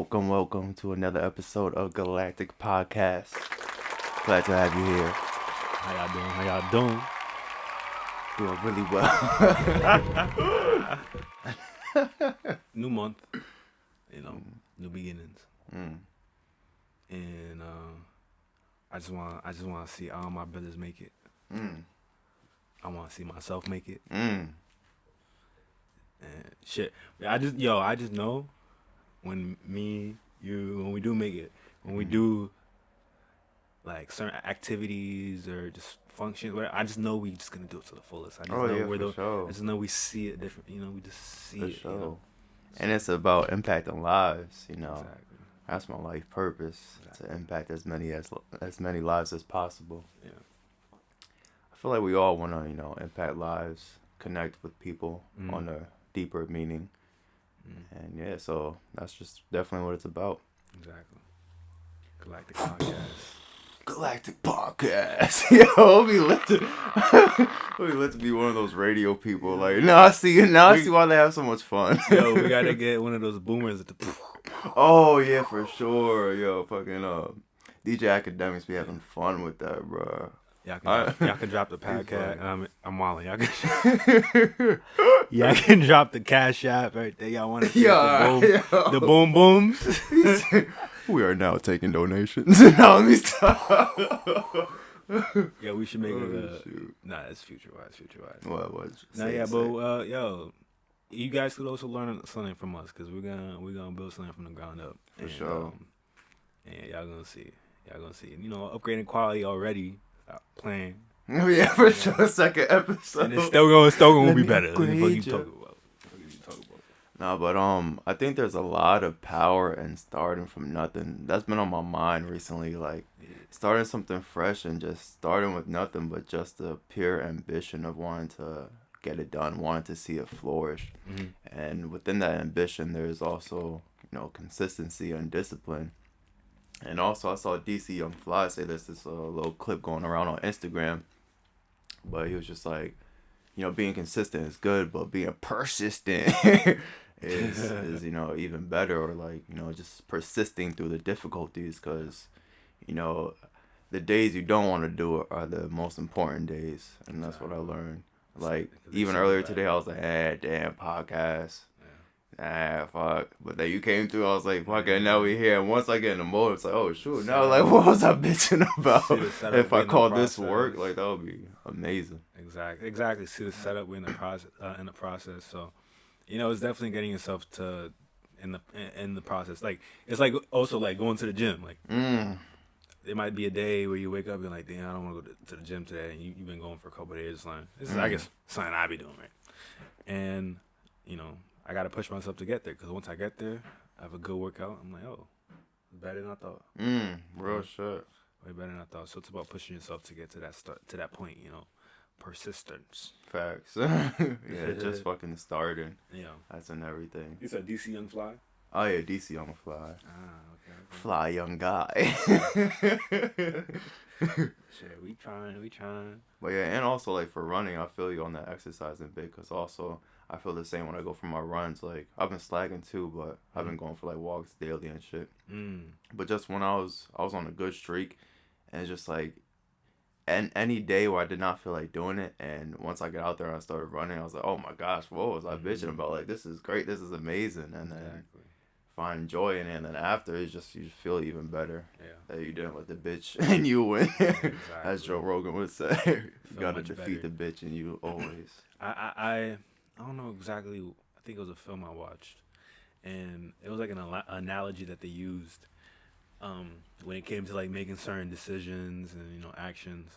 welcome to another episode of Galactic Podcast. Glad to have you here. How y'all doing? Doing really well. New month, new beginnings, Mm. and I just want to see all my brothers make it. Mm. I want to see myself make it, Mm. and shit. I just know when when we do make it, when we do like certain activities or just functions, where I just know we just gonna do it to the fullest. I just know for sure. I just know we see it different. We just see For it. sure. And it's about impacting lives, Exactly. That's my life purpose, Exactly. to impact as many lives as possible. Yeah. I feel like we all want to, impact lives, connect with people Mm. on a deeper meaning. Mm. And yeah, so that's just definitely what it's about. Exactly. Galactic Podcast. Galactic Podcast. Yo, be lit to be one of those radio people. Like, I see why they have so much fun. Yo, we gotta get one of those boomers at the. Oh yeah, for sure. Yo, fucking DJ Academics be having fun with that, bro. Y'all can drop the podcast. I'm walling. Y'all can drop the Cash App right there. Y'all want to see the boom booms? We are now taking donations. Now let me stop. Yeah, we should make it. Nah, that's future wise. What? Yo, you guys could also learn something from us because we're gonna build something from the ground up. For sure. And y'all gonna see. Upgrading quality already. Stop playing. Oh yeah, for sure. Second episode. And it's still gonna be better. What you talking about? No, but I think there's a lot of power in starting from nothing. That's been on my mind recently, like starting something fresh and just starting with nothing, but just the pure ambition of wanting to get it done, wanting to see it flourish. Mm-hmm. And within that ambition, there's also, consistency and discipline. And also, I saw DC Young Fly say this little clip going around on Instagram, but he was just like, being consistent is good, but being persistent is even better, or like, just persisting through the difficulties, because the days you don't want to do it are the most important days, and that's what I learned. Like even earlier today, I was like, damn podcast. Fuck. But then you came through, I was like, fuck it, now we here. And once I get in the mode, it's like, oh, shoot. Now, like, what was I bitching about? If I call this work, like, that would be amazing. Exactly. See the setup we're in the process. So, it's definitely getting yourself to in the process. Like, it's like also like going to the gym. Like, it might be a day where you wake up and like, damn, I don't want to go to the gym today. And you've been going for a couple of days. Like, this is, I guess, something I be doing, right? And, I got to push myself to get there, because once I get there, I have a good workout. I'm like, oh, it's better than I thought. Real shit. Way better than I thought. So it's about pushing yourself to get to that point, persistence. Facts. Just fucking starting. That's in everything. You said DC Young Fly? Oh, yeah, DC Young Fly. Okay. Fly young guy. Shit, we trying. But yeah, and also, like, for running, I feel you on that exercising bit, because also I feel the same when I go for my runs. Like, I've been slacking too, but I've been going for like walks daily and shit. But just when I was on a good streak, and it's just like, and any day where I did not feel like doing it, and once I got out there and I started running, I was like, oh my gosh, what was I bitching about? Like, this is great, this is amazing. And then find joy in it, and then after, it's just, you just feel even better. That you didn't let the bitch and you win. As Joe Rogan would say. You gotta defeat the bitch and you always. I don't know exactly. I think it was a film I watched, and it was like an analogy that they used when it came to like making certain decisions and actions,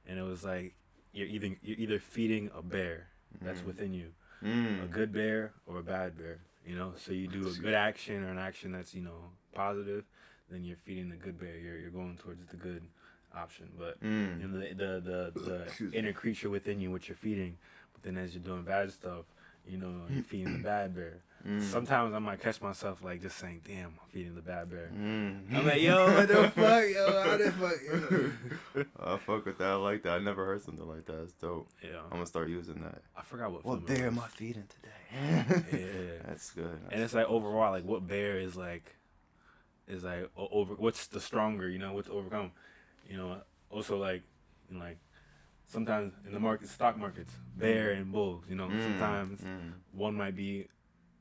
and it was like you're either feeding a bear that's within you, a good bear or a bad bear. So you do a good action or an action that's positive, then you're feeding the good bear. You're going towards the good option, but the inner creature within you, what you're feeding. But then as you're doing bad stuff, you're feeding the bad bear. Sometimes I might catch myself like just saying, damn, I'm feeding the bad bear. I'm like, yo, what the fuck, yo, how the fuck, I fuck with that. I like that. I never heard something like that. It's dope. Yeah. I'm gonna start using that. I forgot what bear am I feeding today? Yeah. That's good. And it's like overall, like what bear is like is like over. What's the stronger? You know, what's to overcome? You know, also like, like sometimes in the market, stock markets, bear and bulls. You know, sometimes one might be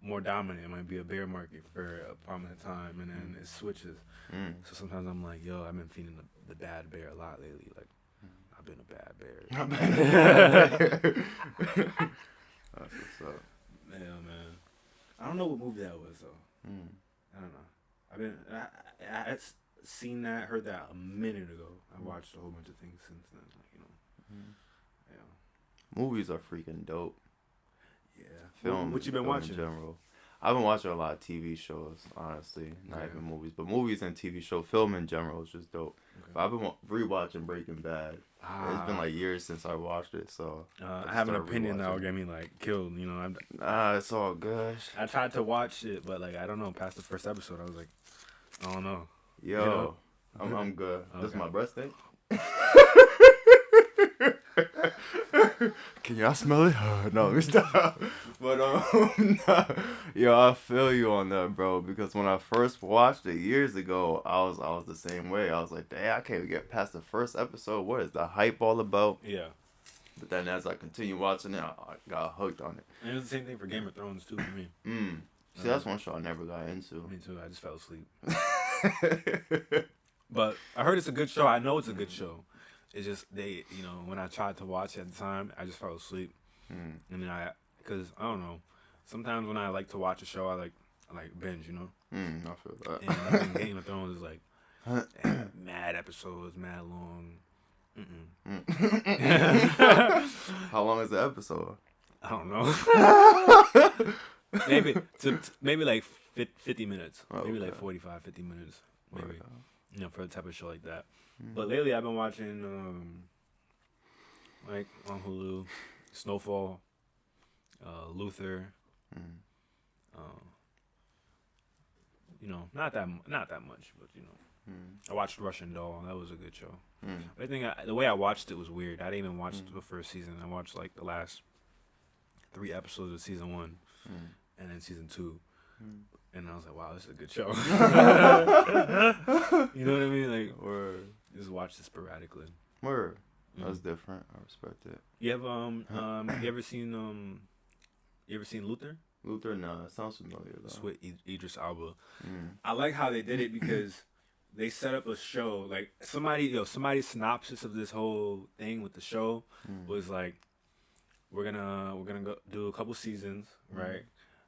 more dominant. It might be a bear market for a prominent time, and then it switches. So sometimes I'm like, yo, I've been feeling the bad bear a lot lately. Like, I've been a bad bear. That's what's up. Yeah, man. I don't know what movie that was though. I don't know. I seen that, heard that a minute ago. I watched a whole bunch of things since then. Like, you know. Yeah. Movies are freaking dope. Yeah. Film. What you been film watching? in general. I've been watching a lot of TV shows, honestly. Not Yeah. even movies, but movies and TV show. Film in general is just dope. Okay. But I've been rewatching Breaking Bad. It's been like years since I watched it, so I have an opinion that will get me like killed. You know, it's all good. I tried to watch it, but like I don't know. Past the first episode, I was like, I don't know. Yo, You know? I'm good. Okay. This is my breast thing. Can y'all smell it? No, let me stop. But nah. Yo, I feel you on that, bro. Because when I first watched it years ago, I was the same way. I was like, dang, I can't even get past the first episode. What is the hype all about? Yeah. But then as I continue watching it, I got hooked on it. And it's the same thing for Game of Thrones too for me. See, that's one show I never got into. Me too. I just fell asleep. But I heard it's a good show. I know it's a good show. It's just when I tried to watch it at the time, I just fell asleep. And then because I don't know, sometimes when I like to watch a show, I like binge, you know. I feel that. And I think Game of Thrones is like mad episodes, mad long. How long is the episode? I don't know. maybe like 50 minutes. Maybe like 45, 50 minutes. Maybe. You know, for a type of show like that. But lately I've been watching like on Hulu, Snowfall, Luther. You know, not that much, but you know. I watched Russian Doll. That was a good show. But I think the way I watched it was weird. I didn't even watch the first season. I watched like the last 3 episodes of season 1 and then season 2. And I was like, wow, this is a good show. You know what I mean? Like, Word. just watch it sporadically. Word. That's different. I respect it. You have you ever seen Luther? Luther, nah, it sounds familiar though. It's with Idris Elba. I like how they did it because they set up a show. Like somebody's synopsis of this whole thing with the show was like, we're gonna go do a couple seasons, right,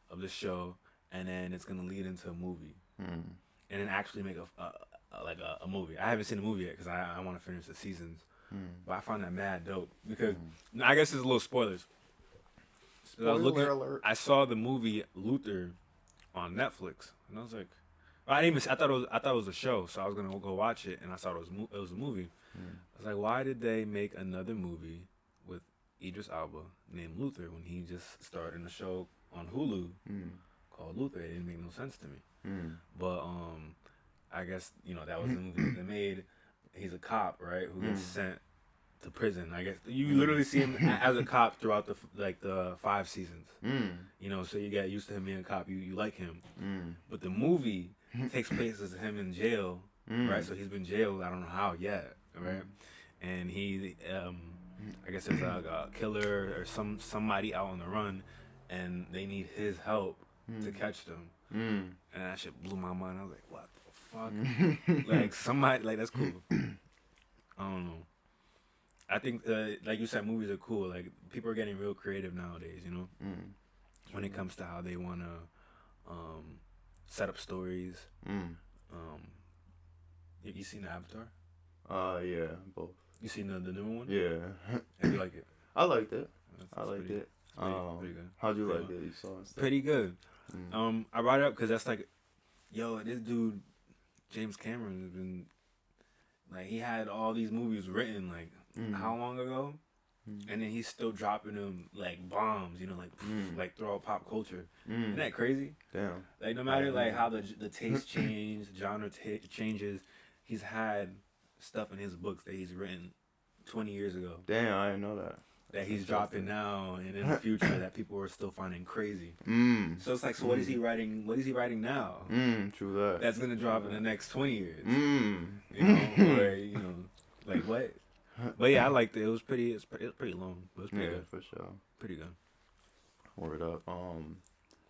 of the show, and then it's gonna lead into a movie, and then actually make a movie. I haven't seen the movie yet because I want to finish the seasons, but I found that mad dope because I guess it's a little spoilers. Spoiler alert. I saw the movie Luther on Netflix, and I was like, I thought it was a show, so I was gonna go watch it, and I saw it was a movie. I was like, why did they make another movie with Idris Elba named Luther when he just starred in a show on Hulu called Luther? It didn't make no sense to me. But I guess that was the movie they made. He's a cop, right, who gets sent to prison. I guess you literally see him as a cop throughout the 5 seasons. So you get used to him being a cop. You like him. But the movie takes place as him in jail, right? So he's been jailed. I don't know how yet, right? And he, I guess there's a killer or somebody out on the run, and they need his help to catch them. And that shit blew my mind. I was like, what the fuck? Like somebody, like that's cool. I don't know. I think, like you said, movies are cool. Like people are getting real creative nowadays, when it comes to how they want to set up stories. You seen Avatar? Yeah, both. You seen the newer one? Yeah. And you like it? I liked it. That's I liked it. pretty good. How'd you like it? You saw it? Pretty good. I brought it up because that's like, this dude, James Cameron, has been, like, he had all these movies written, like, how long ago? And then he's still dropping them, like, bombs, like, throughout pop culture. Isn't that crazy? Damn. Like, no matter, like, how the taste change, genre changes, he's had stuff in his books that he's written 20 years ago. Damn, I didn't know that. that he's dropping now and in the future that people are still finding crazy. So it's like, so what is he writing? What is he writing now? True that. That's gonna drop in the next 20 years. You know, or like what? But yeah, I liked it. It was pretty long, but it was pretty good. For sure. Pretty good. Word up. One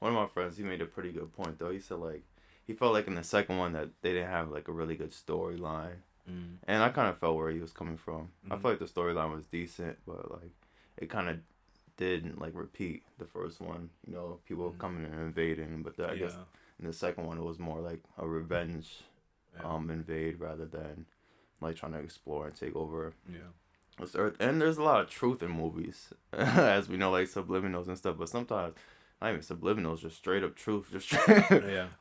of my friends, he made a pretty good point though. He said like he felt like in the second one that they didn't have like a really good storyline, and I kind of felt where he was coming from. I felt like the storyline was decent, but like it kind of didn't like repeat the first one. You know, people coming and invading, but I guess in the second one it was more like a revenge invade rather than like trying to explore and take over. This earth. And there's a lot of truth in movies, as we know, like subliminals and stuff. But sometimes not even subliminals, just straight up truth. Just straight.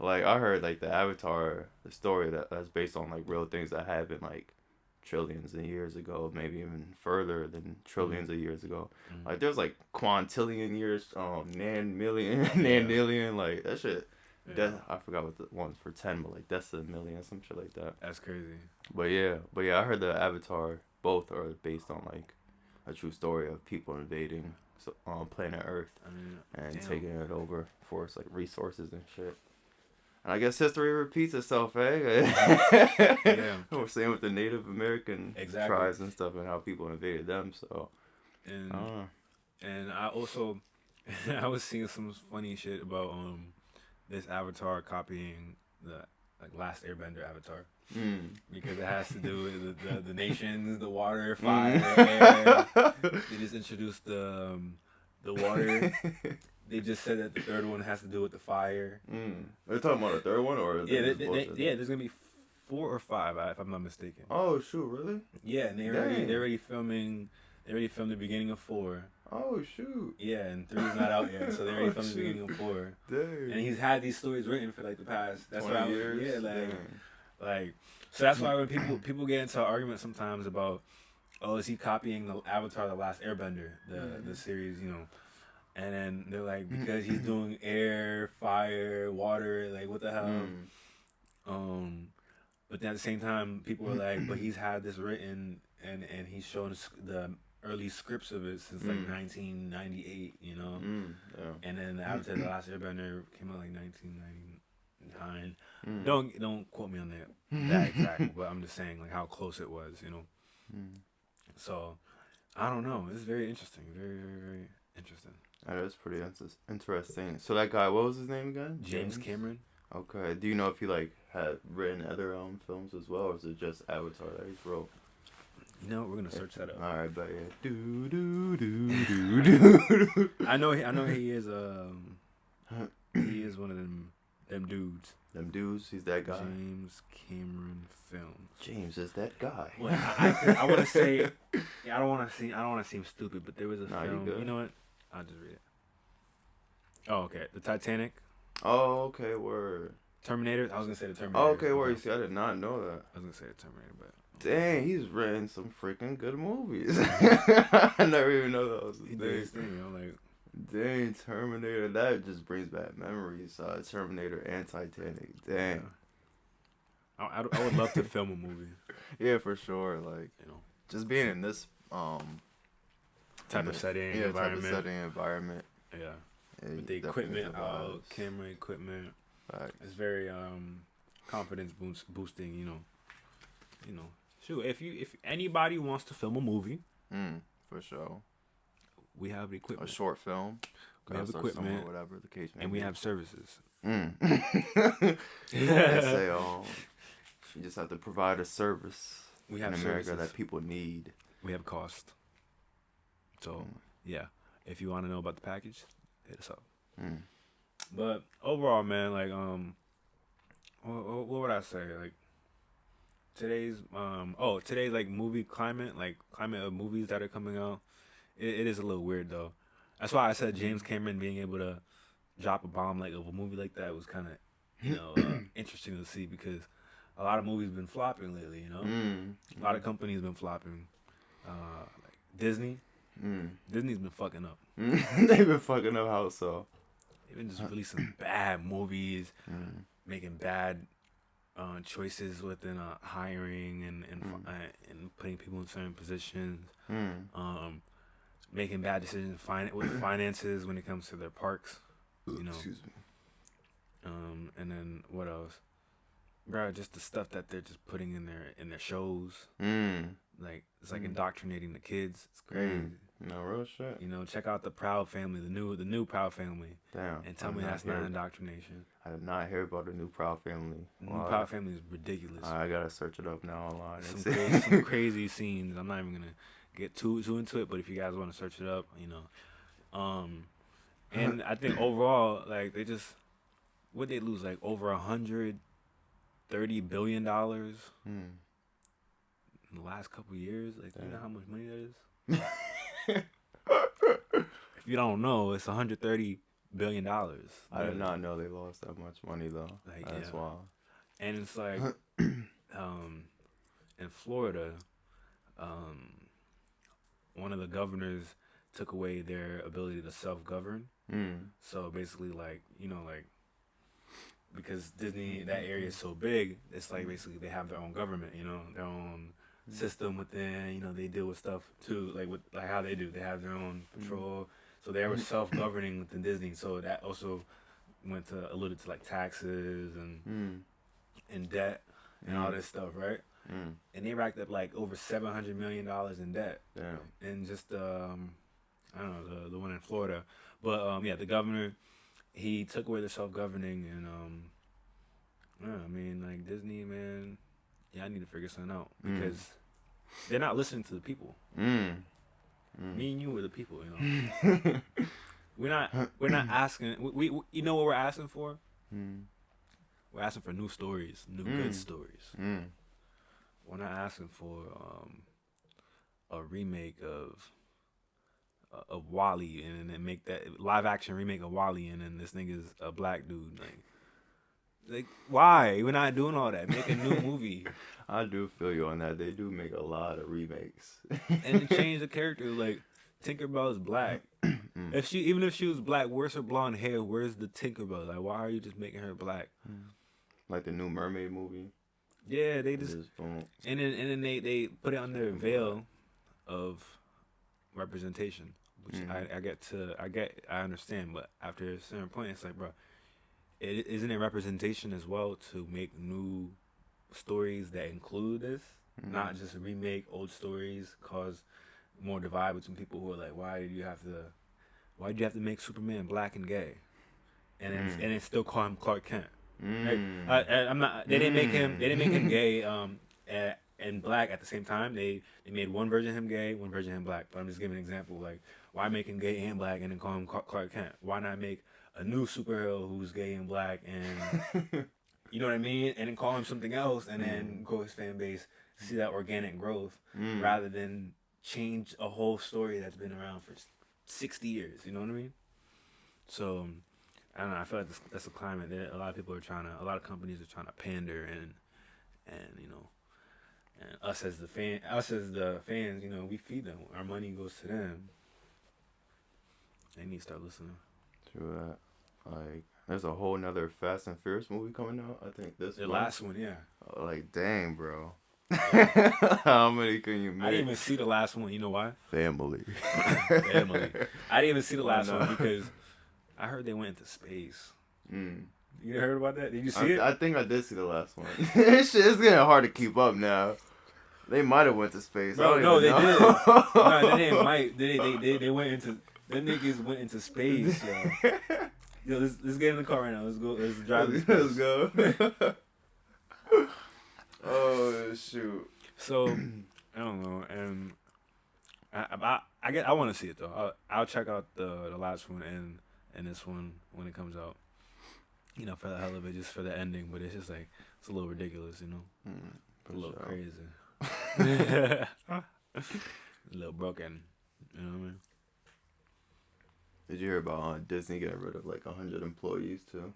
Like I heard like the Avatar, the story that's based on like real things that happened like trillions of years ago, maybe even further than trillions of years ago. Like there's like quintillion years, nanillion, like that shit. I forgot what the one's for 10, but like that's a million, some shit like that. That's crazy. But yeah, I heard the Avatar both are based on like a true story of people invading planet Earth and taking it over for its like resources and shit. And I guess history repeats itself, eh? We're saying with the Native American tribes and stuff and how people invaded them. So, and I also I was seeing some funny shit about this Avatar copying the like Last Airbender Avatar. Because it has to do with the nations, the water, fire, air. They just introduced the water. They just said that the third one has to do with the fire. They're talking about the third one, or there's gonna be 4 or 5, if I'm not mistaken. Oh shoot, really? Yeah, and they're already filming. They already filmed the beginning of 4. Oh shoot. Yeah, and 3 is not out yet, so they already filmed the beginning of 4. Dang. And he's had these stories written for like the past 20 years. Like, so that's why when people get into an argument sometimes about, oh, is he copying the Avatar: The Last Airbender, the series, you know, and then they're like, because he's doing air, fire, water, like what the hell, but then at the same time people are like, but he's had this written and he's shown the early scripts of it since like 1998, you know, and then the Avatar: The Last Airbender came out like 1999. Don't quote me on that exactly, but I'm just saying like how close it was, you know. So I don't know. It's very interesting. Very, very, very interesting. That is pretty interesting. So that guy, what was his name again? James Cameron. Okay. Do you know if he like had written other films as well, or is it just Avatar that he's wrote? You know, we're gonna search that up. All right, but yeah. Do. I know he is he is one of them dudes. Them dudes, he's that guy. James Cameron Films. James is that guy. Well, I want to say, I don't want to seem stupid, but there was a film. You know what? I'll just read it. Oh, okay. The Titanic. Oh, okay. Word. Terminator. I was gonna say the Terminator. Oh, okay. Word. You see, I did not know that. I was gonna say the Terminator, but dang, he's written some freaking good movies. I never even know that was his thing. You know, like. Dang, Terminator, that just brings back memories. Terminator and Titanic. Dang. Yeah. I would love to film a movie. Yeah, for sure. Like, you know, just being in this type of setting, environment. Yeah. With the equipment, camera equipment. Right. It's very confidence boosting, you know. Shoot, if anybody wants to film a movie, for sure. We have the equipment. A short film. We have equipment. Whatever the case may and be. we have services. Say, you just have to provide a service we have in America services that people need. We have cost. So, yeah. If you want to know about the package, hit us up. But overall, man, like, what would I say? Like, today's like movie climate of movies that are coming out. It is a little weird though. That's why I said James Cameron being able to drop a bomb like of a movie like that was kind of interesting to see, because a lot of movies been flopping lately. You know, a lot of companies been flopping. Like Disney. Disney's been fucking up. They've been fucking up how so? They've been just releasing bad movies, making bad choices within making bad decisions with finances when it comes to their parks. You know. Excuse me. And then what else? Bro, just the stuff that they're just putting in their shows. Like it's like indoctrinating the kids. It's crazy. No real shit. You know, check out the Proud Family, the new Proud Family. Damn. And tell me that's not indoctrination. I did not hear about the new Proud Family. The new Proud Family is ridiculous. I gotta search it up now online. Some crazy scenes. I'm not even gonna get too into it, but if you guys want to search it up, you know. And I think overall, like they just what they lose like over $130 billion in the last couple of years. Like, you know how much money that is? If you don't know, it's $130 billion. I did not know they lost that much money though. Like, that's wild. And it's like, in Florida, one of the governors took away their ability to self-govern. So basically, like, you know, like, because Disney, that area is so big, it's like basically they have their own government, you know, their own system within, you know, they deal with stuff too, like with like how they do. They have their own patrol. So they were self-governing within Disney. So that also alluded to like taxes and debt and all this stuff, right? And they racked up like over $700 million in debt. Damn. And just I don't know, the one in Florida. But yeah, the governor, he took away the self-governing, and yeah, I mean, like Disney, man, yeah, I need to figure something out because they're not listening to the people. Me and you are the people, you know. we're not asking. We you know what we're asking for? We're asking for new stories, new good stories. We're not asking for a remake of Wall-E and then make that live action remake of Wall-E and then this nigga's a black dude. Like why? We're not doing all that. Make a new movie. I do feel you on that. They do make a lot of remakes. And change the character. Like Tinkerbell is black. If she was black, where's her blonde hair? Where's the Tinkerbell? Like why are you just making her black? Like the new Mermaid movie. Yeah, they just and then they put it under a veil of representation, which I understand, but after a certain point, it's like, bro, isn't it representation as well to make new stories that include this, not just remake old stories, cause more divide between people who are like, why do you have to make Superman black and gay, and then still call him Clark Kent? Right? I'm not. They didn't make him gay and black at the same time. They made one version of him gay, one version of him black. But I'm just giving an example. Like, why make him gay and black and then call him Clark Kent? Why not make a new superhero who's gay and black and you know what I mean? And then call him something else and then grow his fan base, see that organic growth rather than change a whole story that's been around for 60 years. You know what I mean? So I don't know. I feel like that's a climate that a lot of people a lot of companies are trying to pander and you know, and us as the fans, you know, we feed them. Our money goes to them. They need to start listening. True that. Like, there's a whole nother Fast and Furious movie coming out. I think the last one, yeah. Like, dang, bro. How many can you make? I didn't even see the last one. You know why? Family. Family. I didn't even see the last one because I heard they went into space. You heard about that? Did you see it? I think I did see the last one. It's getting hard to keep up now. They might have went to space. Bro, no, they did. No, they didn't. Might they went into. Them niggas went into space, yo. Yo, let's get in the car right now. Let's go. Let's drive. Let's go. Oh shoot. So I don't know, and I want to see it though. I'll check out the last one and this one when it comes out. You know, for the hell of it, just for the ending. But it's just like it's a little ridiculous, you know. A little crazy. A little broken. You know what I mean? Did you hear about Disney getting rid of like 100 employees too?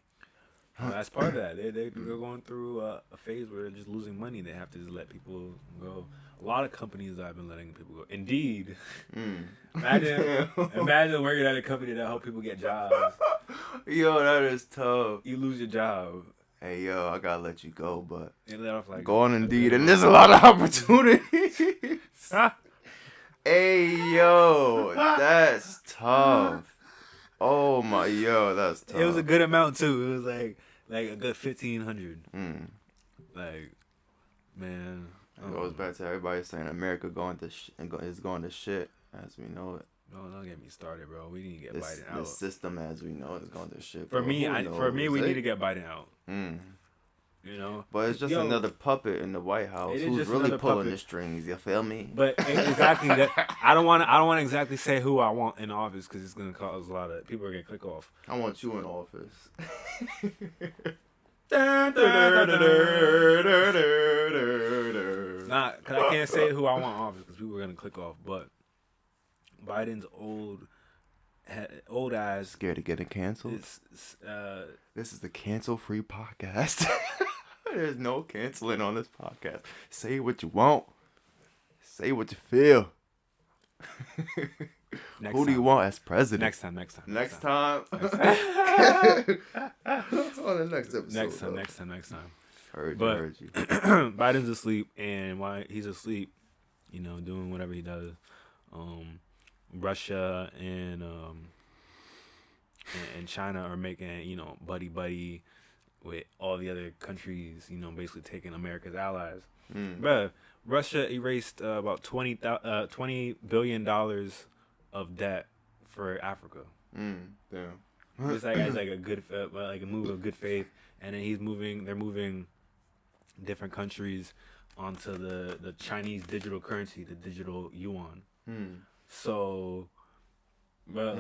Well, that's part of that. They're going through a phase where they're just losing money. They have to just let people go. A lot of companies have been letting people go. Indeed. Imagine working at a company that help people get jobs. Yo, that is tough. You lose your job. Hey, yo, I gotta let you go, but they let off like go on Indeed, and there's a lot of opportunities. Hey, yo, that's tough. Oh my, yo, that's tough. It was a good amount too. It was like a good 1,500. Mm. Like, man, It goes back to everybody saying America is going to shit as we know it. Don't get me started, bro. We need to get Biden out. The system as we know it is going to shit. For me, we need to get Biden out. Mm. You know, but it's just another puppet in the White House who's really pulling the strings. You feel me? But exactly that. I don't want to exactly say who I want in office because it's gonna cause a lot of people are gonna click off. I want you in office. Nah, cause I can't say who I want in office because people are gonna click off. But Biden's old ass scared of getting canceled. This is the cancel-free podcast. There's no canceling on this podcast. Say what you want. Say what you feel. Who do you want as president? Next time. Next time. On the next episode. Next time. Heard you. Biden's asleep, and while he's asleep, doing whatever he does, Russia and China are making, buddy with all the other countries, basically taking America's allies. But Russia erased about $20 billion of debt for Africa. Damn. It's as a good, like a move of good faith, and then they're moving different countries onto the Chinese digital currency, the digital yuan. So, bro,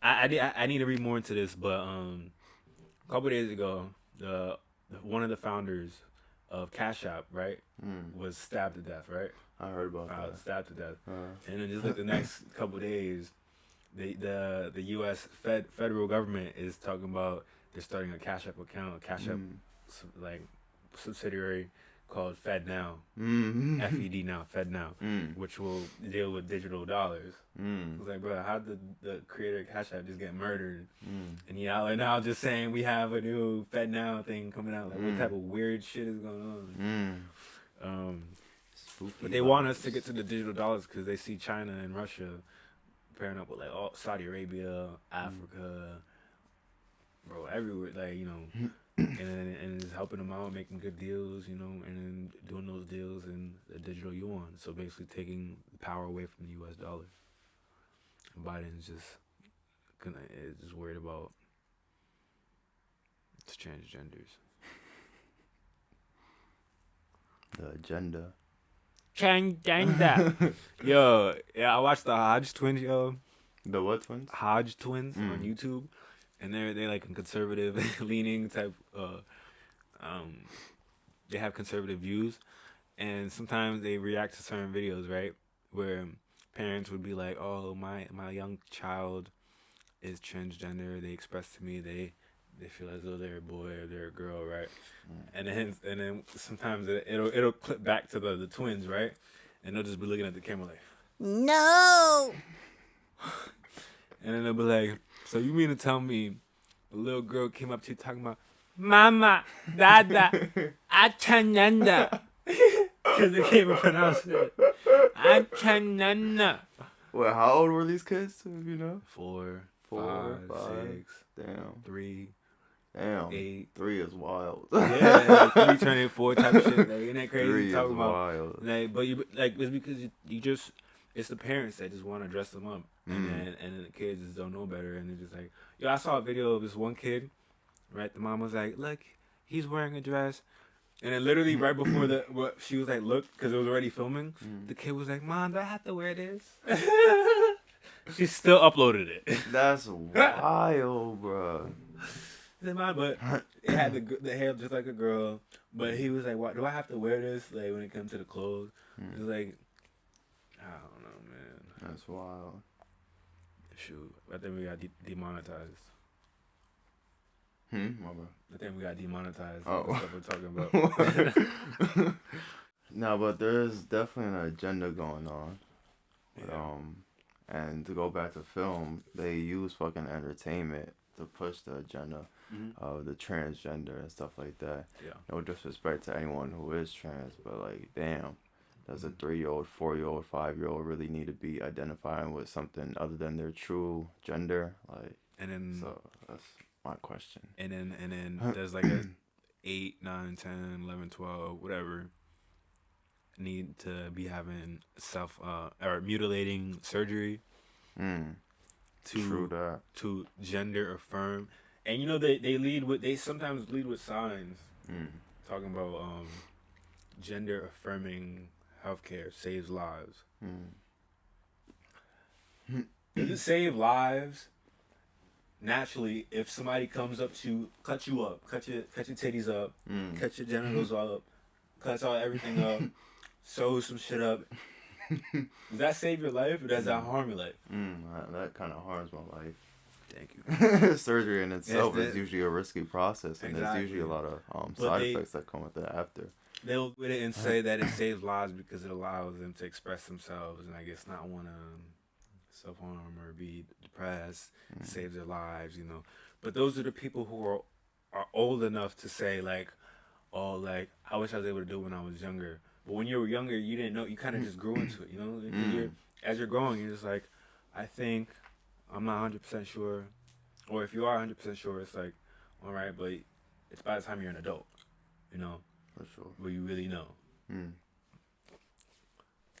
I need to read more into this, but a couple days ago, one of the founders of Cash App, right, was stabbed to death, right? I heard about that. Stabbed to death, and then just the next couple days, the U.S. federal government is talking about they're starting a Cash App account, subsidiary called Fed Now, FED now, Fed Now, which will deal with digital dollars. It's like, bro, how did the creator of Cash App just get murdered? And y'all are now just saying we have a new Fed Now thing coming out. Like, what type of weird shit is going on? But they want us to get to the digital dollars because they see China and Russia pairing up with all Saudi Arabia, Africa, bro, everywhere, and it's helping them out, making good deals, and then doing those deals in the digital yuan. So basically taking power away from the U.S. dollar. And Biden's just worried about its transgenders. The agenda. Transgender. Yo, yeah, I watched the Hodge twins, yo. The what twins? Hodge twins on YouTube. And they're like a conservative leaning type. They have conservative views, and sometimes they react to certain videos, right, where parents would be like, "Oh, my young child is transgender. They express to me they feel as though they're a boy or they're a girl, right?" And then sometimes it'll clip back to the twins, right, and they'll just be looking at the camera like, "No." And then they'll be like, "So you mean to tell me a little girl came up to you talking about, Mama, Dada, Achananda?" Because they can't even pronounce it. Achananda. Well, how old were these kids, if you know? 4, 5, 6. Damn. 3. Damn. 8. 3 is wild. Yeah, 3 turning 4 type of shit. Like, isn't that crazy? 3 is talking about, wild. but it's because you just, it's the parents that just want to dress them up. And then the kids just don't know better, and they're just like, yo, I saw a video of this one kid, right? The mom was like, look, he's wearing a dress, and then literally right before she was like, look, because it was already filming, the kid was like, Mom, do I have to wear this? She still uploaded it. That's wild, bro. But it had the hair just like a girl, but he was like, what, do I have to wear this, like, when it comes to the clothes? It was like, I don't know, man. That's wild. Shoot, I think we got demonetized. My bad. I think we got demonetized. Oh. That's what we're talking about. No, but there's definitely an agenda going on. Yeah. And to go back to film, they use fucking entertainment to push the agenda of the transgender and stuff like that. Yeah. No disrespect to anyone who is trans, but like, damn, does a 3-year-old, 4-year-old, 5-year-old really need to be identifying with something other than their true gender? Like, And then so that's my question. and then there's like a 8, 9, 10, 11, 12, whatever need to be having self or mutilating surgery Mm, true to that. gender affirm. And they sometimes lead with signs Mm, talking about gender affirming healthcare saves lives. mm. Does it save lives? Naturally, if somebody comes up to cut you up, cut your titties up, Mm. cut your genitals up, cuts all everything up, sews some shit up, does that save your life or does that harm your life? That kind of harms my life. Thank you. Surgery in itself is usually a risky process, and there's usually a Exactly. lot of But side effects that come with it after. they'll with it and say that it saves lives because it allows them to express themselves and I guess not want to self harm or be depressed. Saves their lives, But those are the people who are old enough to say like, oh, like I wish I was able to do it when I was younger. But when you were younger, you didn't know. You kind of just grew into it, as you're growing, you're just like, I think I'm not 100% sure, or if you are 100% sure, it's like, all right, but it's by the time you're an adult, For sure. where you really know. Mm,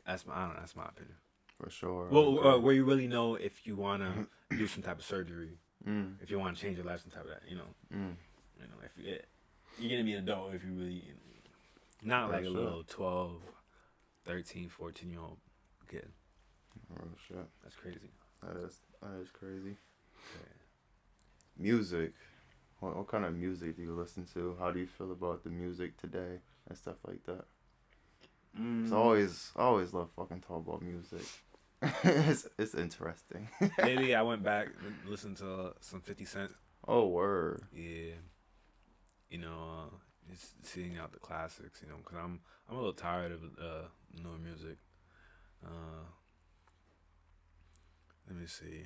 That's my opinion. for sure. Well, where you really know if you wanna do some type of surgery, Mm, if you want to change your life, some type of that, mm, if you're gonna be an adult if you really, not For like a sure. little 12, 13, 14-year-old kid. oh shit. That's crazy. That is crazy. Yeah. Music. What kind of music do you listen to? How do you feel about the music today and stuff like that? It's I always love fucking talk about music. it's interesting. Lately, I went back and listened to some 50 Cent. Oh word. Yeah, just seeing out the classics. Because I'm a little tired of newer music. Let me see.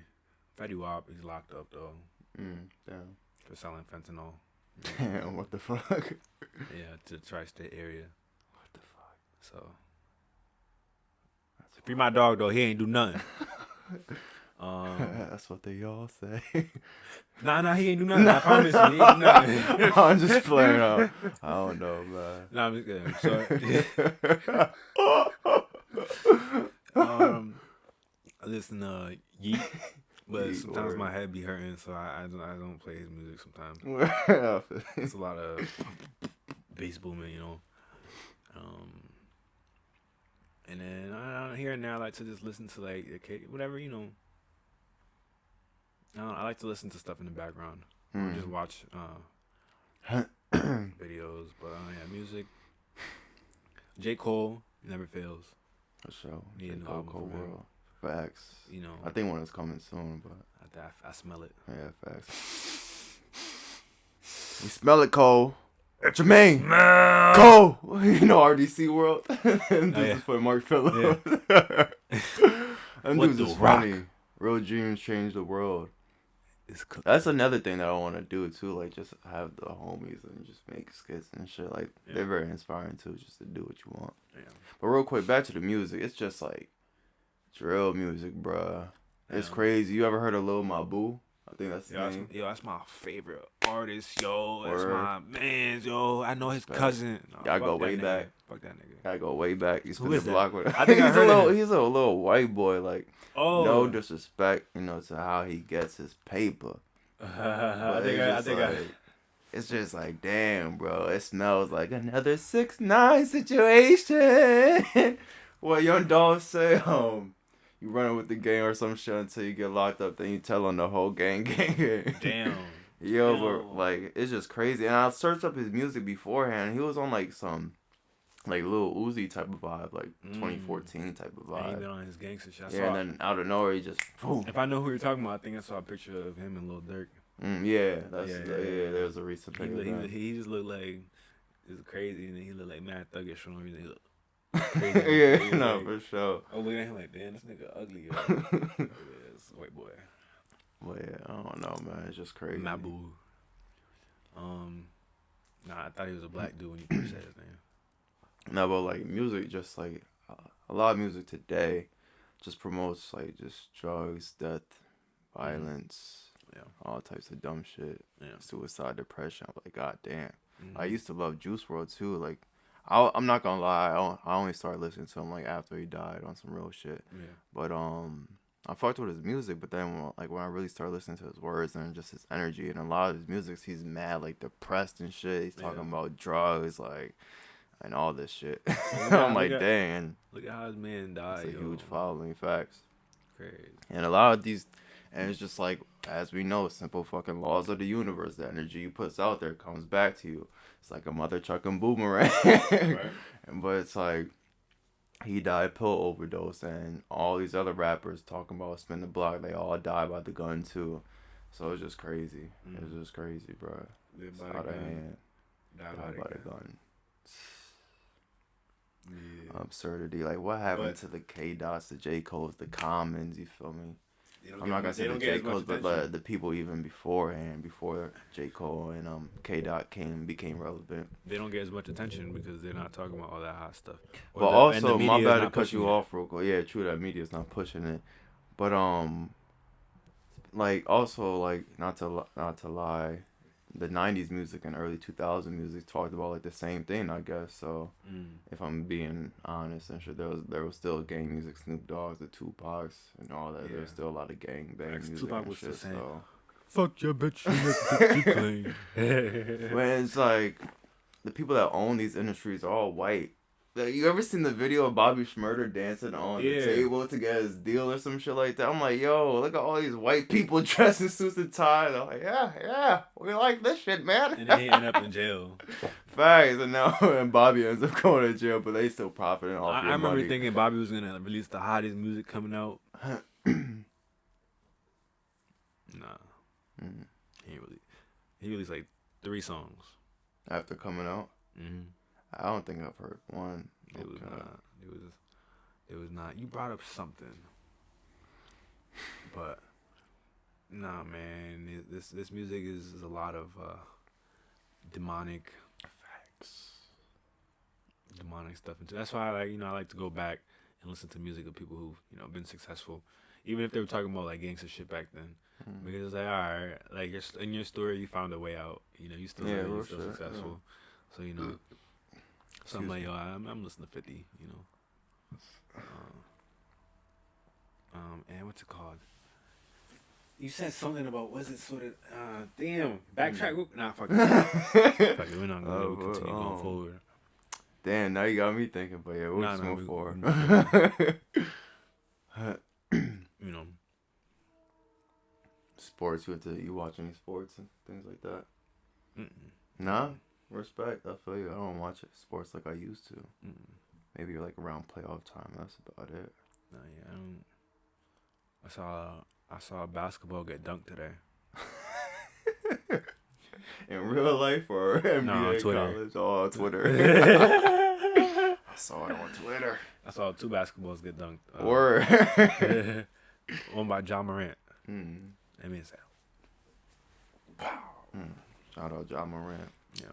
Fetty Wap, he's locked up though Damn. for selling fentanyl. Damn. What the fuck? Yeah, to the tri-state area. What the fuck? So free my dog though. He ain't do nothing. That's what they all say. Nah, he ain't do nothing. I promise you, he ain't do nothing. I'm just playing out. I don't know, man. Nah, I'm just kidding. I listen to Yeet, but Yeet, sometimes word. my head be hurting, so I don't play his music sometimes. It's a lot of bass booming, And then here and there, I like to just listen to like whatever, I like to listen to stuff in the background. Or just watch videos. But yeah, music. J. Cole never fails. For sure. Yeah, J. no Cole, album Cole from him. World. Facts. I think one is coming soon, but I smell it. yeah, facts. We smell it, Cole. Jermaine, Cole. RDC World. And this is for Mark Phillips. Yeah. Them What dudes the is rock? funny. Real dreams change the world. It's cool. That's another thing that I want to do too. Like just have the homies and just make skits and shit. Like they're very inspiring too. Just to do what you want. Yeah. But real quick, back to the music. It's just like drill music, bruh. It's crazy. You ever heard of Lil Mabu? I think that's his name. That's my favorite artist, yo. That's Word. my man, yo. I know his cousin. No, Y'all go fuck that way nigga. back. Fuck that nigga. Gotta go way back. He's been the is that? block with. I think I heard of him. He's a little white boy. Like no disrespect, to how he gets his paper. I think I. It's just like, damn, bro. It smells like another 6ix9ine situation. What Young Dolph say? You running with the gang or some shit until you get locked up, then you tell on the whole gang. Damn. Yo, but like it's just crazy. And I searched up his music beforehand. He was on like some like Lil Uzi type of vibe, like 2014 type of And he vibe. been on his gangster shit. And then out of nowhere he just. Boom. If I know who you're talking about, I think I saw a picture of him and Lil Durk. There's a recent picture. He just looked like it's crazy, and then he looked like mad thuggish for no reason. He looked crazy. For sure. I was looking at him like, damn, this nigga ugly. Yo. It's a white boy. Well, yeah, I don't know, man. It's just crazy. Mabu. Nah, I thought he was a black dude when you first said his name. No, but like music, just like a lot of music today just promotes like just drugs, death, Mm-hmm. violence, Yeah. all types of dumb shit, Yeah. suicide, depression. I'm like, god damn. I Mm-hmm. used to love Juice World too. Like, I'm not gonna lie, I only started listening to him like after he died on some real shit. Yeah. But I fucked with his music, but then like when I really started listening to his words and just his energy and a lot of his music, he's mad like depressed and shit. He's talking Yeah. about drugs, like and all this shit. And I'm like, dang, look at how his man it's died, a yo. huge following. Facts. Crazy. And a lot of these, and it's just like, as we know, simple fucking laws of the universe. The energy you puts out there comes back to you. It's like a mother chucking boomerang. Right. But it's like, he died pill overdose, and all these other rappers talking about spin the block, they all died by the gun too. So it's just crazy. It's Mm. just crazy, bro. Live It's by the out of gun. hand. Die by Died the by the gun. gun. Yeah. Absurdity. Like, what happened But to the K Dots, the J Coles, the Commons? You feel me? they don't I'm get not gonna they say the don't get J as much Coles, but attention. the people even beforehand, before J Cole and K Dot became relevant. They don't get as much attention because they're not talking about all that hot stuff. But And the also, my media is bad to not cut pushing you it. off real quick. Yeah, true that media's not pushing it. But like also like not to lie, the '90s music and early 2000 music talked about like the same thing, I guess. So Mm. if I'm being honest and shit, there was still gang music, Snoop Dogg's, the Tupacs, and all that. Yeah. There's still a lot of gang bang music Tupac and was still shit. saying, So "Fuck your bitch, you clean." when it's like the people that own these industries are all white. Like, you ever seen the video of Bobby Schmurder dancing on the Yeah. table to get his deal or some shit like that? I'm like, yo, look at all these white people dressed in suits and ties. I'm like, yeah, we like this shit, man. And then he ended up in jail. Facts, and now and Bobby ends up going to jail, but they still profiting off I your remember money. thinking Bobby was gonna release the hottest music coming out. Nah, Mm. he released like 3 songs. After coming out, Mm-hmm. I don't think I've heard one. It was Okay. not. It was not. You brought up something, but nah, man. This music is a lot of demonic stuff. And that's why I like to go back and listen to music of people who've been successful, even if they were talking about like gangster shit back then. Mm. Because it's like, all right, like in your story, you found a way out. You still Yeah, you're real still shit, successful. So so I'm Excuse like, me. yo, I'm listening to 50. And what's it called? You said something about was it sort of damn backtrack. Nah, fuck it. Fuck it. We're not gonna but, continue going forward. Damn, now you got me thinking, but yeah, we'll Nah, just nah, move forward. You know, Sports, you watch any sports and things like that? mm-mm, Nah, respect. I feel you. I don't watch sports like I used to. mm-mm. Maybe like around playoff time. That's about it. Nah, yeah, I don't. I saw basketball get dunked today. In real life or No, on NBA, Twitter. college? Oh, on Twitter. I saw it on Twitter. I saw 2 basketballs get dunked. Word. One by John Morant. Mm. I mean, it's Shout out John Morant. yeah.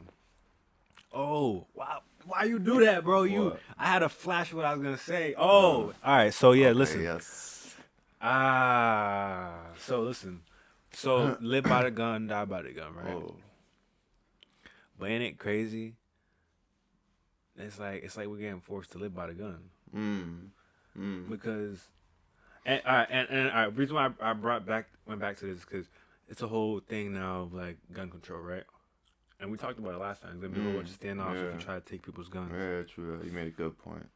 Oh, wow. Why you do that, bro? What? I had a flash of what I was gonna say. Oh, all right. So yeah, Okay, listen. Yes. So listen. So live by the gun, die by the gun, right? Oh. But ain't it crazy? It's like we're getting forced to live by the gun because, and all right, and all right. Reason why I went back to this because it's a whole thing now of like gun control, right? And we talked about it last time. There'll be a whole bunch of standoffs if yeah. you try to take people's guns. Yeah, true. You made a good point.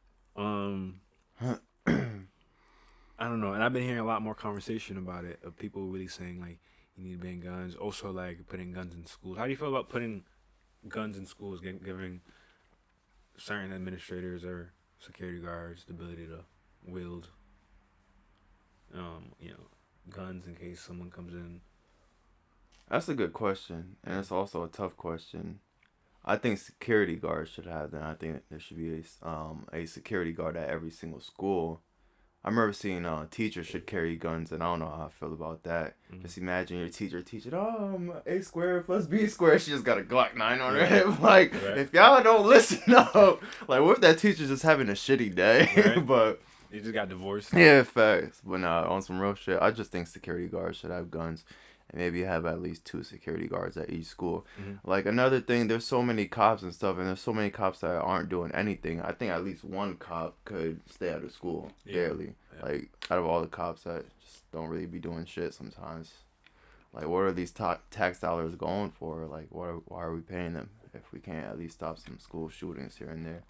I don't know, and I've been hearing a lot more conversation about it of people really saying like you need to ban guns. Also, like putting guns in schools. How do you feel about putting guns in schools, giving certain administrators or security guards the ability to wield, guns in case someone comes in? That's a good question, and it's also a tough question. I think security guards should have them. I think there should be a security guard at every single school. I remember seeing teachers should carry guns, and I don't know how I feel about that. Mm-hmm. Just imagine your teacher teaching, A squared plus B squared. She just got a Glock 9 on her Right. hip. Like, Right. if y'all don't listen up, like, what if that teacher's just having a shitty day? Right. But They just got divorced. yeah, facts. But nah, on some real shit, I just think security guards should have guns. And maybe have at least 2 security guards at each school. Mm-hmm. Like, another thing, there's so many cops and stuff, and there's so many cops that aren't doing anything. I think at least one cop could stay out of school, barely. Yeah. Like, out of all the cops that just don't really be doing shit sometimes. Like, what are these tax dollars going for? Like, why are we paying them if we can't at least stop some school shootings here and there?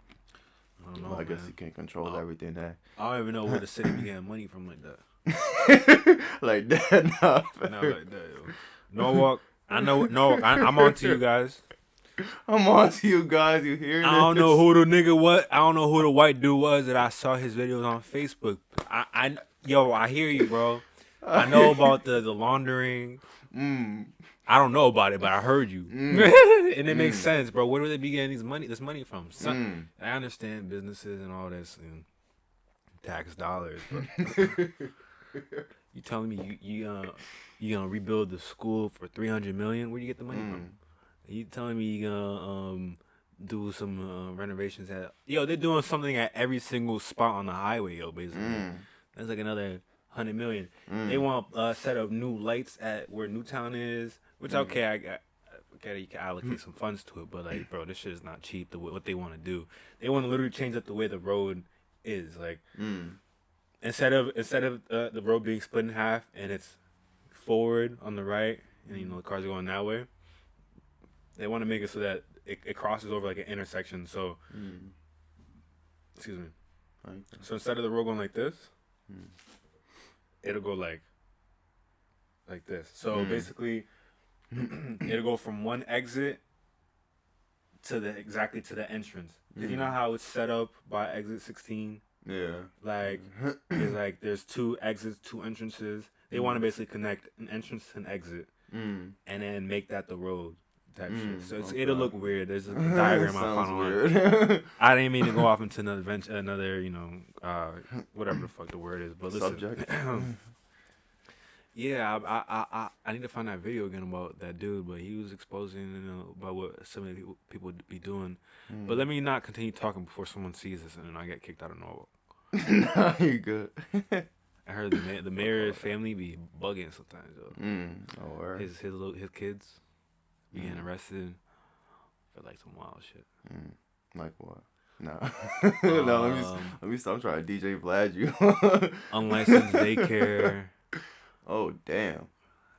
I don't know, Well, I guess man. you can't control everything there. I don't even know where the city be getting money from like that. Like that, nah. Not like that, yo. Norwalk, I know. Norwalk, I'm on to you guys. I'm on to you guys. You hear this? I don't know who the nigga was. I don't know who the white dude was that I saw his videos on Facebook. I hear you, bro. I know about the laundering. I don't know about it, but I heard you, and it makes sense, bro. Where would they be getting this money from? I understand businesses and all this and tax dollars, but you telling me you gonna rebuild the school for $300 million? Where do you get the money from? You telling me you gonna do some renovations at they're doing something at every single spot on the highway, basically. That's like another $100 million. They want set up new lights at where Newtown is, which okay, I get you can allocate some funds to it, but like, bro, this shit is not cheap. What they want to do, they want to literally change up the way the road is. Like, instead of the road being split in half and it's forward on the right, and the cars are going that way, they want to make it so that it crosses over like an intersection. So, excuse me. So instead of the road going like this, it'll go like this. So basically, it'll go from one exit to the entrance. Cause you know how it's set up by exit 16. Yeah. Like there's 2 exits, 2 entrances. They want to basically connect an entrance and exit, and then make that the road. Type shit. So it'll look weird. There's a diagram I found on. I didn't mean to go off into another whatever the fuck the word is, but listen. Subject. Yeah, I need to find that video again about that dude, but he was exposing about what some of the people would be doing. But let me not continue talking before someone sees this and then I get kicked out of Norwalk. Nah, you good. I heard the mayor's family be bugging sometimes, though. Oh, word. His kids be getting arrested for like some wild shit. Like what? No. No, let me stop. I'm trying to DJ Vlad you. Unlicensed daycare. Oh, damn.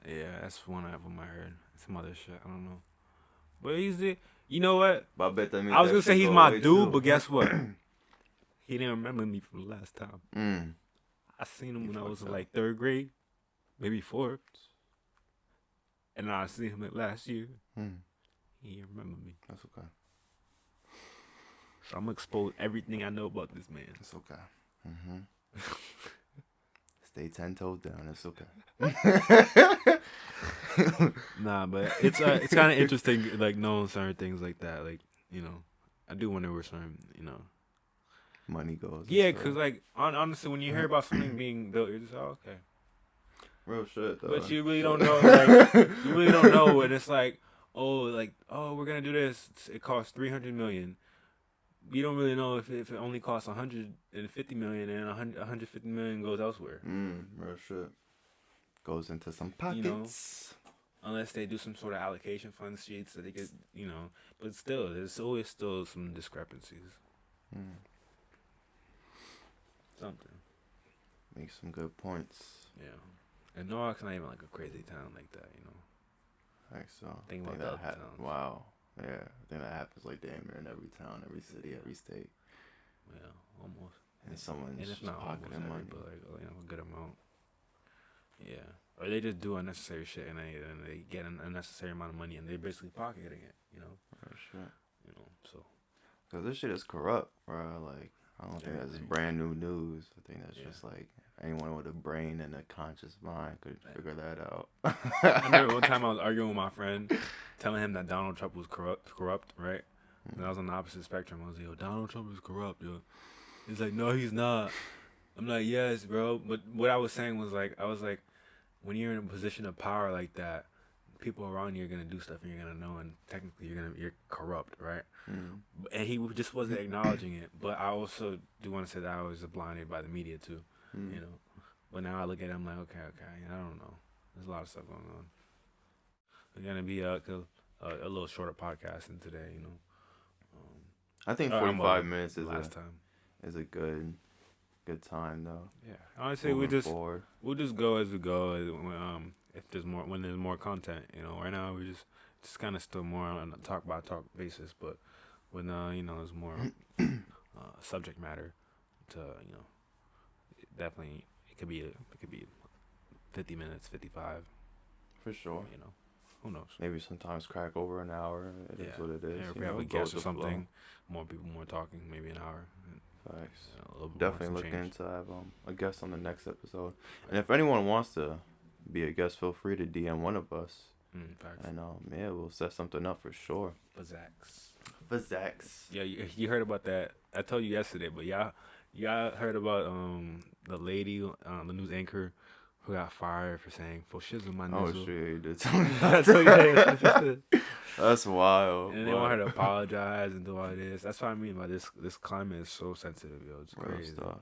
Yeah, that's one of them I heard. Some other shit. I don't know. But you know what? But I bet that means I was that going to say shit he's go my away, dude, too. but guess what? He didn't remember me from the last time. I seen him when I was in like 3rd grade, maybe 4th. And I seen him last year. He didn't remember me. That's okay. So I'm going to expose everything I know about this man. It's okay. Stay 10 toes down. It's okay. Nah, but it's kind of interesting, like, knowing certain things like that. Like, I do wonder where certain, Money goes. Yeah, because, like, honestly, when you hear about something being built, you're just, oh, okay. Real shit, though. But you really don't know, like, you really don't know, and it's like, we're going to do this. It costs $300 million. You don't really know if it only costs $150 million and $150 million goes elsewhere. Real shit. Goes into some pockets. Unless they do some sort of allocation fund sheets that they get, But still, there's always still some discrepancies. Something. Make some good points. Yeah. And Norwalk's not even like a crazy town like that, I think so. Think about the other towns. Wow. Yeah. I think that happens like damn near in every town, every city, every state. Yeah, almost. And someone's And if just not almost pocketing every, money. but like a good amount. Yeah. Or they just do unnecessary shit and they get an unnecessary amount of money and they're basically pocketing it, For sure. So. Because this shit is corrupt, bro. Like, I don't think that's brand new news. I think that's just like anyone with a brain and a conscious mind could figure that out. I remember one time I was arguing with my friend, telling him that Donald Trump was corrupt, right? And I was on the opposite spectrum. I was like, yo, Donald Trump is corrupt, yo. He's like, no, he's not. I'm like, yes, bro. But what I was saying was like, I was like, when you're in a position of power like that, people around you are gonna do stuff and you're gonna know, and technically you're corrupt, right? Mm. And he just wasn't acknowledging it. But I also do want to say that I was blinded by the media too, Mm. you know. But now I look at it, I'm like, okay, I don't know. There's a lot of stuff going on. We're gonna be a little shorter podcasting today, you know. I think I'm 45 minutes last time. is a good time though. Yeah, honestly, Moving forward. we'll just go as we go. If there's more, when there's more content, you know. Right now, we're just kind of still more on a talk by talk basis, but when you know, there's more subject matter to, you know, definitely it could be 50 minutes, 55. For sure. You know, who knows? Maybe sometimes crack over an hour. It is what it is. Yeah, if You we have know, a go guest or with the flow. something, more people, more talking, maybe an hour. Facts. A little bit Definitely more, looking to have a guest on the next episode. And if anyone wants to be a guest, feel free to DM one of us. Facts. And yeah, we'll set something up for sure. For Zax. Yeah, you heard about that? I told you yesterday, but y'all heard about the lady, the news anchor, who got fired for saying "for shizzle my Oh nizzle." shit, you did tell me I that. told you that. That's wild. And they want her to apologize and do all this. That's what I mean by this climate is so sensitive, yo. It's Real crazy. stuff.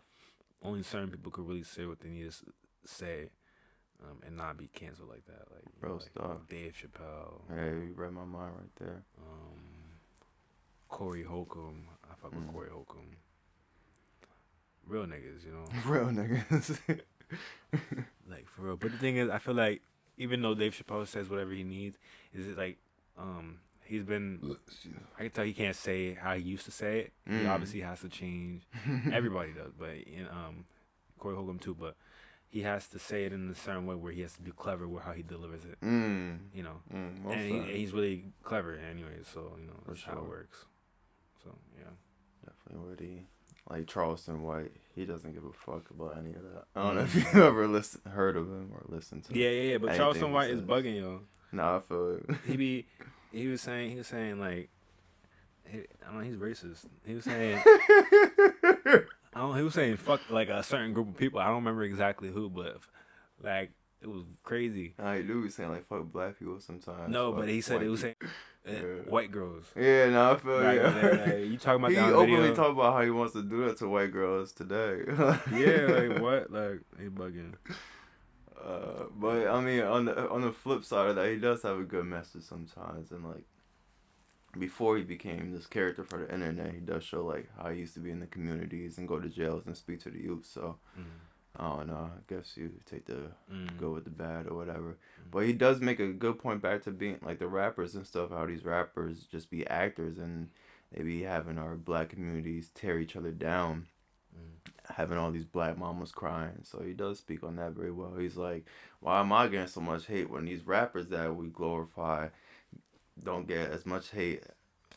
Only certain people could really say what they need to say, and not be canceled like that. Like, Real stuff. Dave Chappelle. Hey, you read my mind right there. Corey Holcomb. I fuck with Corey Holcomb. Real niggas, you know. Real niggas. Like, for real. But the thing is, I feel like even though Dave Chappelle says whatever he needs, is it like he's been, I can tell he can't say how he used to say it. He obviously has to change. Everybody does, but Corey Holcomb too. But he has to say it in a certain way where he has to be clever with how he delivers it. You know, and he's really clever anyway. So you know, that's how it works. So yeah, definitely witty. Like Charleston White, he doesn't give a fuck about any of that. I don't know if you ever heard of him or listened to. Yeah. But Charleston White is bugging, yo. Nah, I feel it. He was saying like, I don't know, he's racist. He was saying, he was saying fuck like a certain group of people. I don't remember exactly who, but like it was crazy. I do be saying like fuck black people sometimes. No, but he said it was saying white girls. Yeah, no, I feel like, you talking about he that openly video? talk about how he wants to do that to white girls today. Yeah, like what? Like he bugging. But I mean, on the flip side of that, he does have a good message sometimes, and like before he became this character for the internet, he does show like how he used to be in the communities and go to jails and speak to the youth. So I don't know. I guess you take the good with the bad or whatever. But he does make a good point back to being like the rappers and stuff. How these rappers just be actors and they be having our black communities tear each other down. Having all these black mamas crying. So he does speak on that very well. He's like, why am I getting so much hate when these rappers that we glorify don't get as much hate?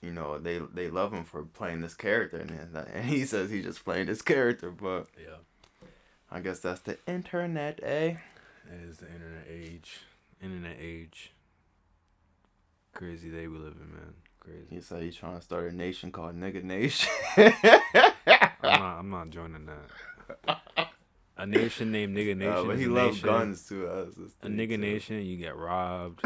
You know, they love him for playing this character. And he says he's just playing this character. But yeah, I guess that's the internet, eh? It is the internet age. Crazy day we live in, man. Crazy. He said he's trying to start a nation called Nigga Nation. I'm not joining that. A nation named Nigga Nation. But he loves guns too. A Nigga Nation, you get robbed.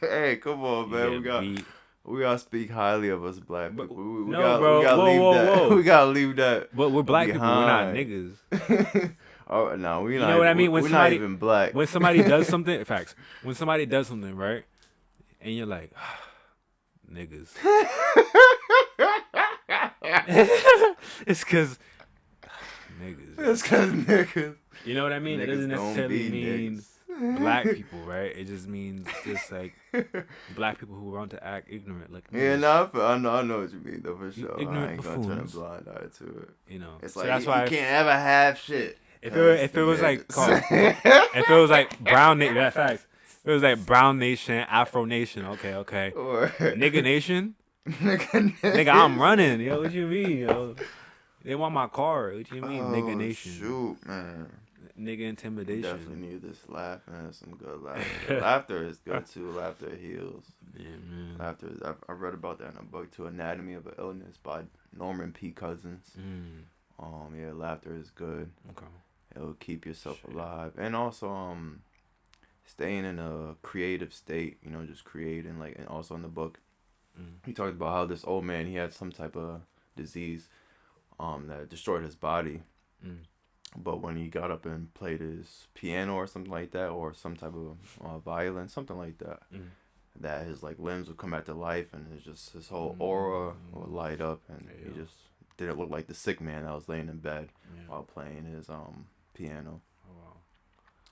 Hey, come on, man. We gotta speak highly of us black people. We gotta leave that. But we're black people. We're not niggas. Oh no, we not. You know what I mean? We're not even black. When somebody does something, facts. When somebody does something, right, and you're like, niggas. It's because niggas. It's because niggas. You know what I mean? It doesn't necessarily mean black people, right? It just means just like black people who want to act ignorant, like niggas. Yeah, I know what you mean though, for sure. Ignorant I ain't buffoons. gonna turn a blind eye to it. You know, it's so like that's you why can't ever have shit. If it was like if it was like brown nation, that facts. If it was like brown nation, Afro nation. Okay. Or Nigga nation. Nigga, I'm running. Yo, what you mean, yo? They want my car. What you mean, nigga nation? Shoot, man. Nigga intimidation. Definitely need this laughing and some good laughter. Laughter is good too. Laughter heals. Yeah, man. Laughter I read about that in a book too, Anatomy of an Illness by Norman P. Cousins. Yeah, laughter is good. Okay. It'll keep yourself Shit. alive, and also staying in a creative state. Just creating. Like, and also in the book, Mm. he talked about how this old man, he had some type of disease that destroyed his body. Mm. But when he got up and played his piano or something like that, or some type of violin, something like that, Mm. that his like limbs would come back to life, and it's just his whole aura would light up, and Yeah. he just didn't look like the sick man that was laying in bed Yeah. while playing his piano. Oh wow.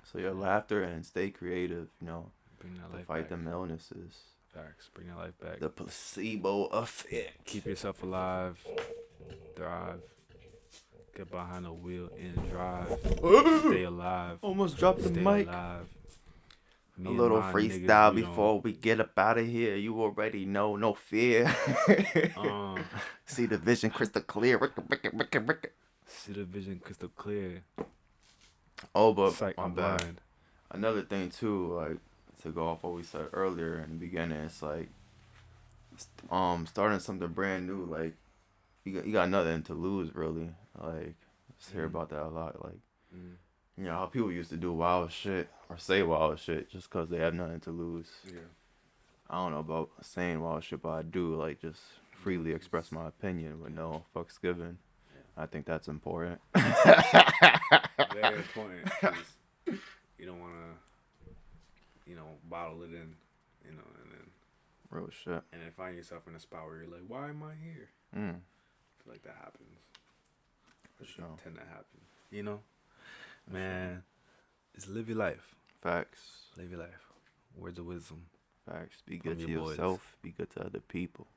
So your laughter and stay creative, Bring that to life fight back. them illnesses. Facts. Bring that life back. The placebo effect. Keep yourself alive. Thrive. Get behind the wheel and drive. Stay alive. Almost dropped the Stay mic. alive. Me A and little my freestyle niggas, we before we get up out of here. You already know, no fear. don't, See the vision crystal clear. Rick. see the vision crystal clear. Oh, but Psych, my I'm bad. blind. Another thing too, like to go off what we said earlier in the beginning, it's like starting something brand new. Like you got nothing to lose really. Like just hear about that a lot. Like how people used to do wild shit or say wild shit just because they have nothing to lose. Yeah. I don't know about saying wild shit, but I do like just freely express my opinion with no fucks given. I think that's important. Very important. 'Cause you don't want to, bottle it in, and then Real shit. find yourself in a spot where you're like, why am I here? I feel like that happens. For sure. Tend to happen. Man, just live your life. Facts. Live your life. Words of wisdom Facts. Be From good to your boys. yourself. Be good to other people.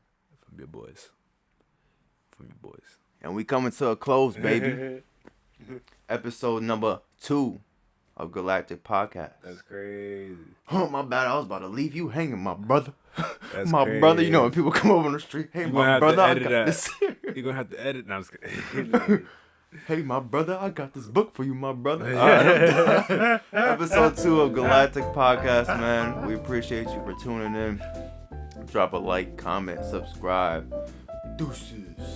from your boys. From your boys. And we coming to a close, baby. Episode number 2 of Galactic Podcast. That's crazy. Oh, my bad. I was about to leave you hanging, my brother. That's my crazy. brother, when people come over on the street. Hey, You gonna my have to brother, I edit got that. this. You're going to have to edit. No, I'm just kidding. Hey, my brother, I got this book for you, my brother. All right, Episode 2 of Galactic Podcast, man. We appreciate you for tuning in. Drop a like, comment, subscribe. Deuces.